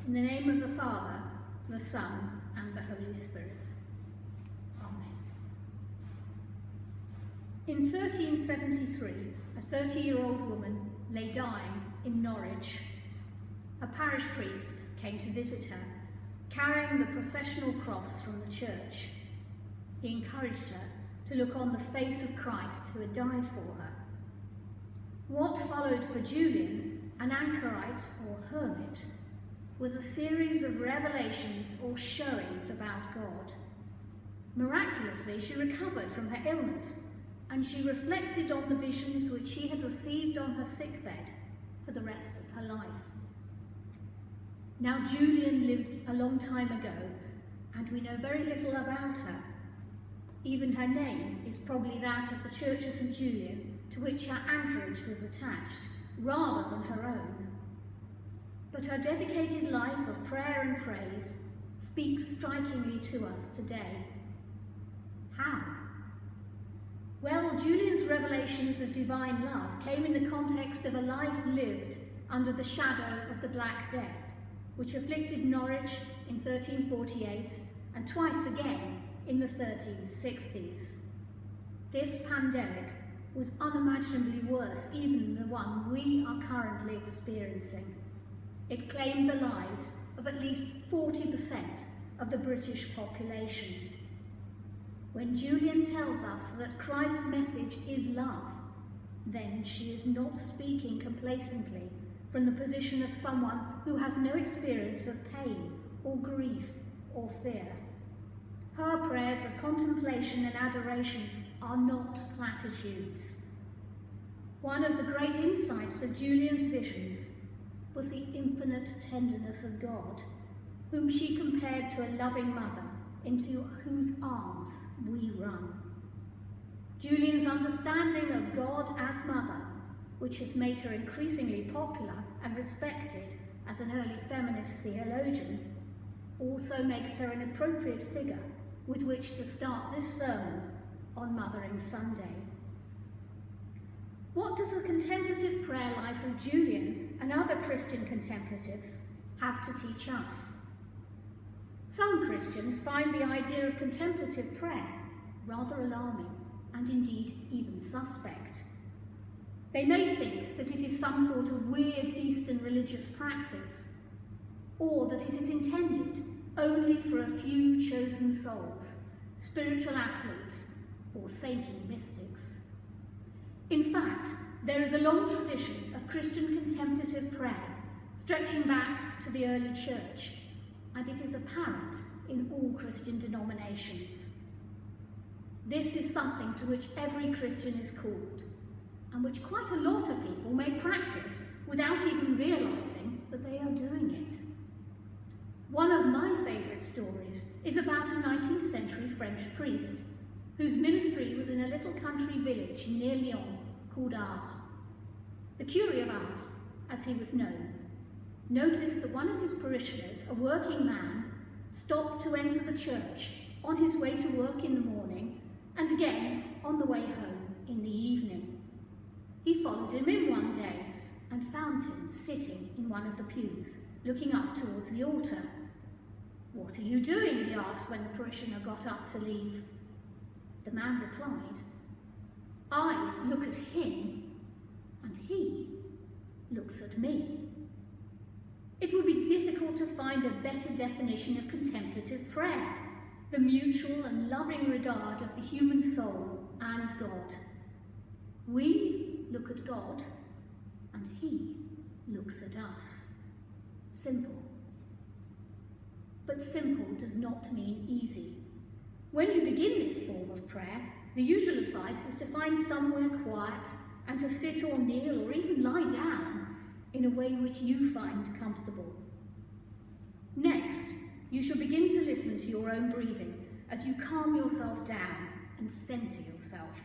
In the name of the Father, the Son, and the Holy Spirit. Amen. In 1373, a 30-year-old woman lay dying in Norwich. A parish priest came to visit her, carrying the processional cross from the church. He encouraged her to look on the face of Christ who had died for her. What followed for Julian, an anchorite or hermit, was a series of revelations or showings about God. Miraculously, she recovered from her illness, and she reflected on the visions which she had received on her sickbed for the rest of her life. Now, Julian lived a long time ago, and we know very little about her. Even her name is probably that of the Church of St. Julian, to which her anchorage was attached, rather than her own. But her dedicated life of prayer and praise speaks strikingly to us today. How? Well, Julian's revelations of divine love came in the context of a life lived under the shadow of the Black Death, which afflicted Norwich in 1348 and twice again in the 1360s. This pandemic was unimaginably worse even than the one we are currently experiencing. It claimed the lives of at least 40% of the British population. When Julian tells us that Christ's message is love, then she is not speaking complacently from the position of someone who has no experience of pain or grief or fear. Her prayers of contemplation and adoration are not platitudes. One of the great insights of Julian's visions was the infinite tenderness of God, whom she compared to a loving mother into whose arms we run. Julian's understanding of God as mother, which has made her increasingly popular and respected as an early feminist theologian, also makes her an appropriate figure with which to start this sermon on Mothering Sunday. What does the contemplative prayer life of Julian and other Christian contemplatives have to teach us? Some Christians find the idea of contemplative prayer rather alarming and indeed even suspect. They may think that it is some sort of weird Eastern religious practice, or that it is intended only for a few chosen souls, spiritual athletes, or saintly mystics. In fact, there is a long tradition of Christian contemplative prayer stretching back to the early church, and it is apparent in all Christian denominations. This is something to which every Christian is called, and which quite a lot of people may practice without even realising that they are doing it. One of my favourite stories is about a 19th century French priest whose ministry was in a little country village near Lyon called Ars. The curé of Ars, as he was known, noticed that one of his parishioners, a working man, stopped to enter the church on his way to work in the morning and again on the way home in the evening. He followed him in one day and found him sitting in one of the pews, looking up towards the altar. "What are you doing?" he asked when the parishioner got up to leave. The man replied, "I look at him, and he looks at me." It would be difficult to find a better definition of contemplative prayer, the mutual and loving regard of the human soul and God. We look at God, and he looks at us. Simple. But simple does not mean easy. When you begin this form of prayer, the usual advice is to find somewhere quiet and to sit or kneel or even lie down in a way which you find comfortable. Next, you shall begin to listen to your own breathing as you calm yourself down and centre yourself.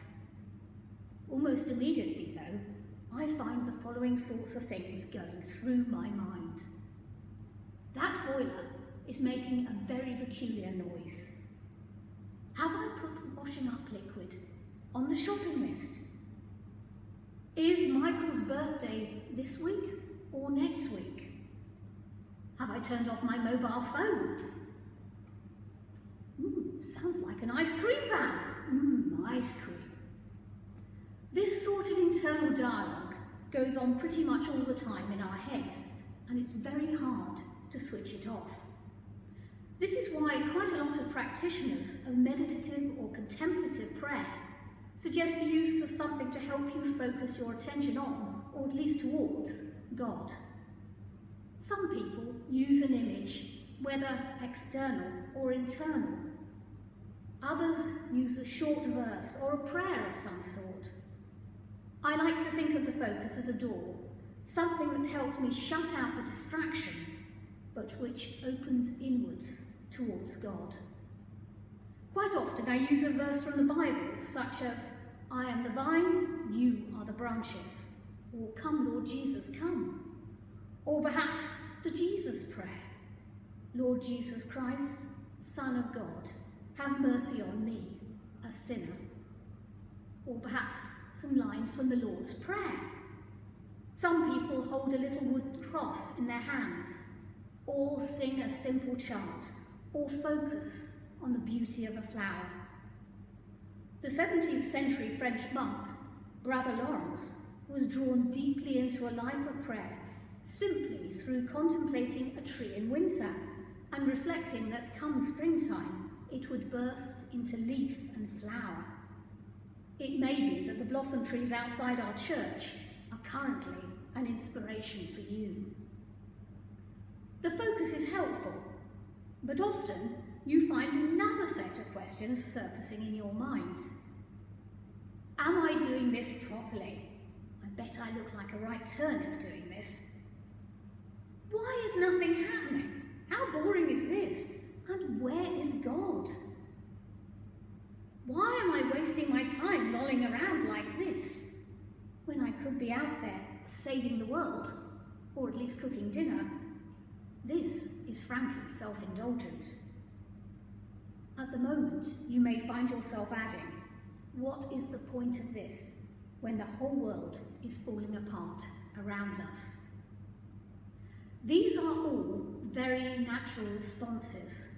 Almost immediately, though, I find the following sorts of things going through my mind. That boiler is making a very peculiar noise. Have I put washing up liquid on the shopping list? Is Michael's birthday this week or next week? Have I turned off my mobile phone? Sounds like an ice cream van. Ice cream. This sort of internal dialogue goes on pretty much all the time in our heads, and it's very hard to switch it off. This is why quite a lot of practitioners of meditative or contemplative prayer suggest the use of something to help you focus your attention on, or at least towards, God. Some people use an image, whether external or internal. Others use a short verse or a prayer of some sort. I like to think of the focus as a door, something that helps me shut out the distractions, but which opens inwards towards God. Quite often I use a verse from the Bible, such as, I am the vine, you are the branches, or come Lord Jesus, come. Or perhaps the Jesus prayer, Lord Jesus Christ, Son of God, have mercy on me, a sinner. Or perhaps some lines from the Lord's Prayer. Some people hold a little wooden cross in their hands, or sing a simple chant, or focus on the beauty of a flower. The 17th century French monk, Brother Lawrence, was drawn deeply into a life of prayer simply through contemplating a tree in winter and reflecting that come springtime it would burst into leaf and flower. It may be that the blossom trees outside our church are currently an inspiration for you. The focus is helpful, but often you find another set of questions surfacing in your mind. Am I doing this properly? I bet I look like a right turnip doing this. Why is nothing happening? How boring is this? And where is God? Why am I wasting my time lolling around like this, when I could be out there saving the world, or at least cooking dinner? This is frankly self-indulgent. At the moment, you may find yourself adding, what is the point of this, when the whole world is falling apart around us? These are all very natural responses.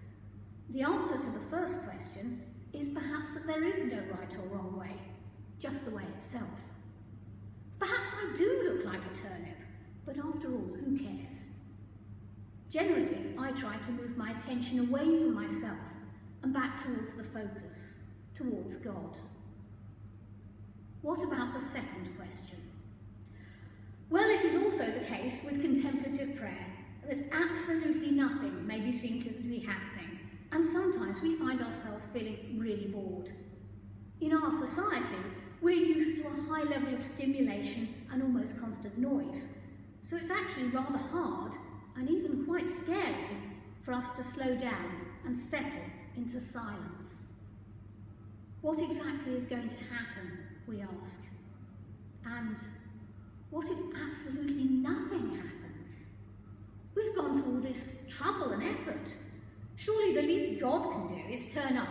The answer to the first question is perhaps that there is no right or wrong way, just the way itself. Perhaps I do look like a turnip, but after all, who cares? Generally, I try to move my attention away from myself and back towards the focus, towards God. What about the second question? Well, it is also the case with contemplative prayer that absolutely nothing may be seen to be happening, and sometimes we find ourselves feeling really bored. In our society, we're used to a high level of stimulation and almost constant noise, so it's actually rather hard and even quite scary for us to slow down and settle into silence. What exactly is going to happen, we ask? And what if absolutely nothing happens? We've gone to all this trouble and effort. Surely the least God can do is turn up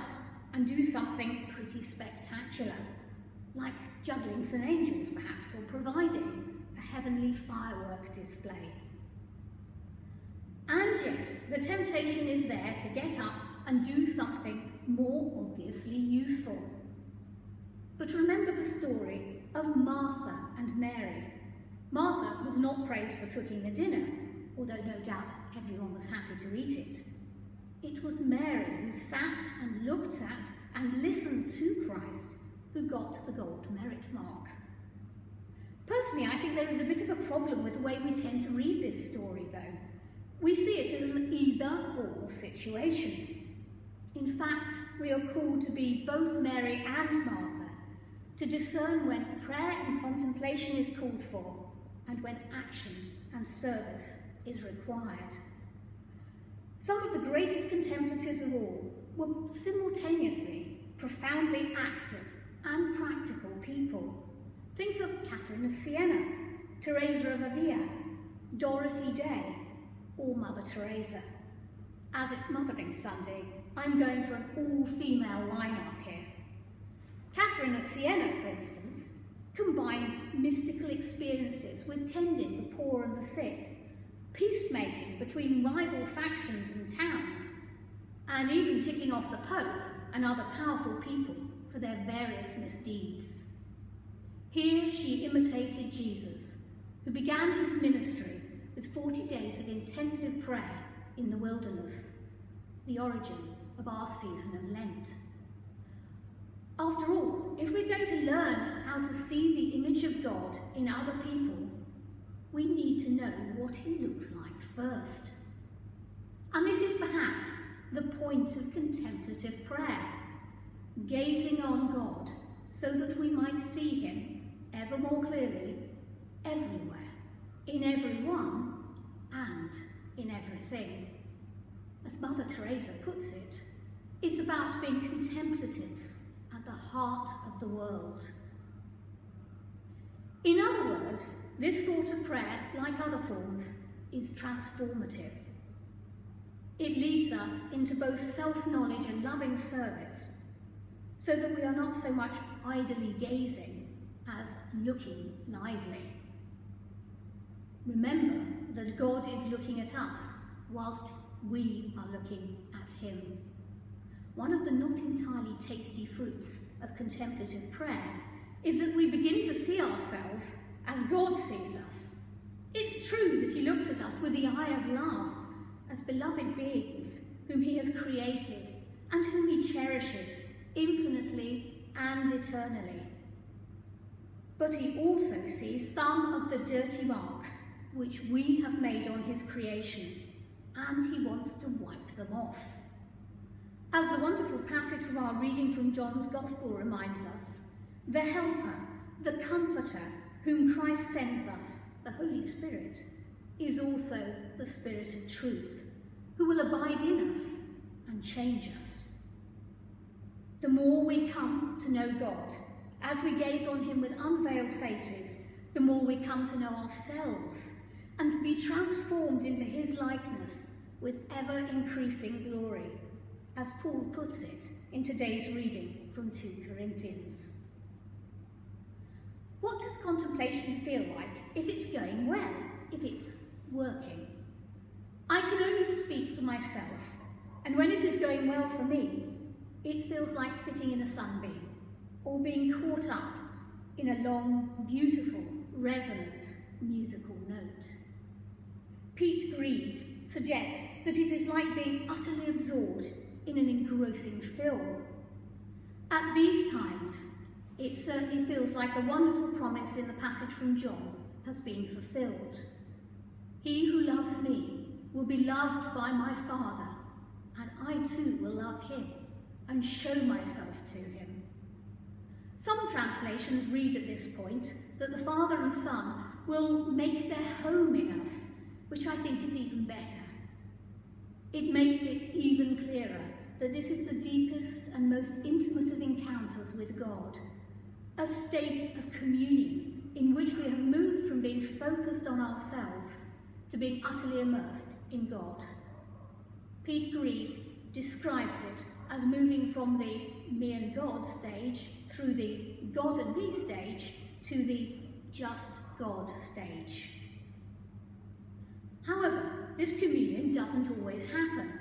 and do something pretty spectacular, like juggling some angels perhaps, or providing a heavenly firework display. And yes, the temptation is there to get up and do something more obviously useful. But remember the story of Martha and Mary. Martha was not praised for cooking the dinner, although no doubt everyone was happy to eat it. It was Mary who sat and looked at and listened to Christ who got the gold merit mark. Personally, I think there is a bit of a problem with the way we tend to read this story, though. We see it as an either-or situation. In fact, we are called to be both Mary and Martha, to discern when prayer and contemplation is called for, and when action and service is required. Some of the greatest contemplatives of all were simultaneously profoundly active and practical people. Think of Catherine of Siena, Teresa of Avila, Dorothy Day, or Mother Teresa. As it's Mothering Sunday, I'm going for an all-female lineup here. Catherine of Siena, for instance, combined mystical experiences with tending the poor and the sick, peacemaking between rival factions and towns, and even ticking off the Pope and other powerful people for their various misdeeds. Here she imitated Jesus, who began his ministry with 40 days of intensive prayer in the wilderness, the origin of our season of Lent. After all, if we're going to learn how to see the image of God in other people, we need to know what he looks like first. And this is perhaps the point of contemplative prayer, gazing on God so that we might see him ever more clearly, everywhere, in everyone, and in everything. As Mother Teresa puts it, it's about being contemplatives at the heart of the world. In other words, this sort of prayer, like other forms, is transformative. It leads us into both self-knowledge and loving service, so that we are not so much idly gazing as looking lively. Remember that God is looking at us whilst we are looking at him. One of the not entirely tasty fruits of contemplative prayer is that we begin to see ourselves as God sees us. It's true that he looks at us with the eye of love, as beloved beings whom he has created and whom he cherishes infinitely and eternally. But he also sees some of the dirty marks which we have made on his creation, and he wants to wipe them off. As the wonderful passage from our reading from John's Gospel reminds us, the Helper, the Comforter, whom Christ sends us, the Holy Spirit, is also the Spirit of truth, who will abide in us and change us. The more we come to know God, as we gaze on him with unveiled faces, the more we come to know ourselves and to be transformed into his likeness with ever-increasing glory, as Paul puts it in today's reading from 2 Corinthians. What does contemplation feel like if it's going well, if it's working? I can only speak for myself, and when it is going well for me, it feels like sitting in a sunbeam or being caught up in a long, beautiful, resonant musical note. Pete Greig suggests that it is like being utterly absorbed in an engrossing film. At these times, it certainly feels like the wonderful promise in the passage from John has been fulfilled. He who loves me will be loved by my Father, and I too will love him and show myself to him. Some translations read at this point that the Father and Son will make their home in us, which I think is even better. It makes it even clearer that this is the deepest and most intimate of encounters with God, a state of communion in which we have moved from being focused on ourselves to being utterly immersed in God. Pete Greig describes it as moving from the me and God stage through the God and me stage to the just God stage. However, this communion doesn't always happen,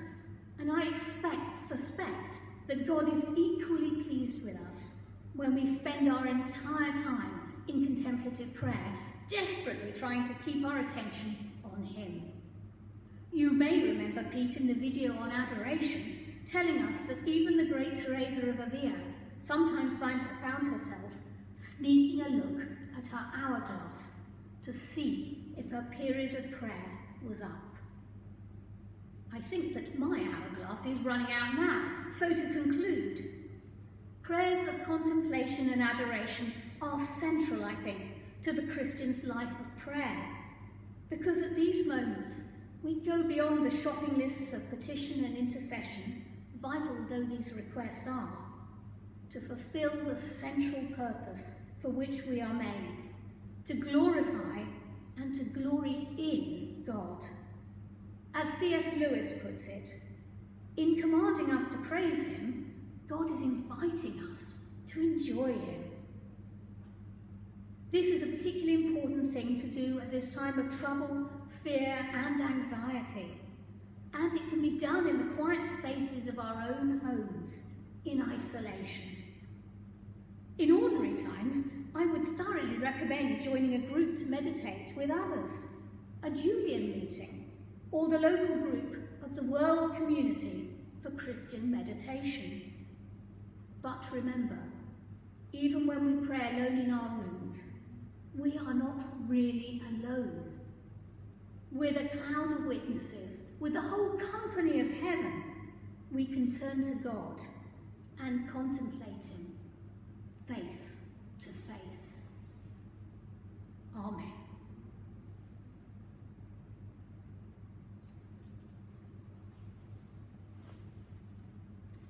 and I suspect that God is equally pleased with us when we spend our entire time in contemplative prayer, desperately trying to keep our attention on him. You may remember Pete in the video on adoration telling us that even the great Teresa of Avila sometimes found herself sneaking a look at her hourglass to see if her period of prayer was up. I think that my hourglass is running out now, so to conclude, prayers of contemplation and adoration are central, I think, to the Christian's life of prayer, because at these moments we go beyond the shopping lists of petition and intercession, vital though these requests are, to fulfill the central purpose for which we are made, to glorify and to glory in God. As C.S. Lewis puts it, in commanding us to praise him, God is inviting us to enjoy him. This is a particularly important thing to do at this time of trouble fear and anxiety. And it can be done in the quiet spaces of our own homes, in isolation. In ordinary times, I would thoroughly recommend joining a group to meditate with others, a Julian meeting, or the local group of the World Community for Christian Meditation. But remember, even when we pray alone in our rooms, we are not really alone. With a cloud of witnesses, with the whole company of heaven, we can turn to God and contemplate him face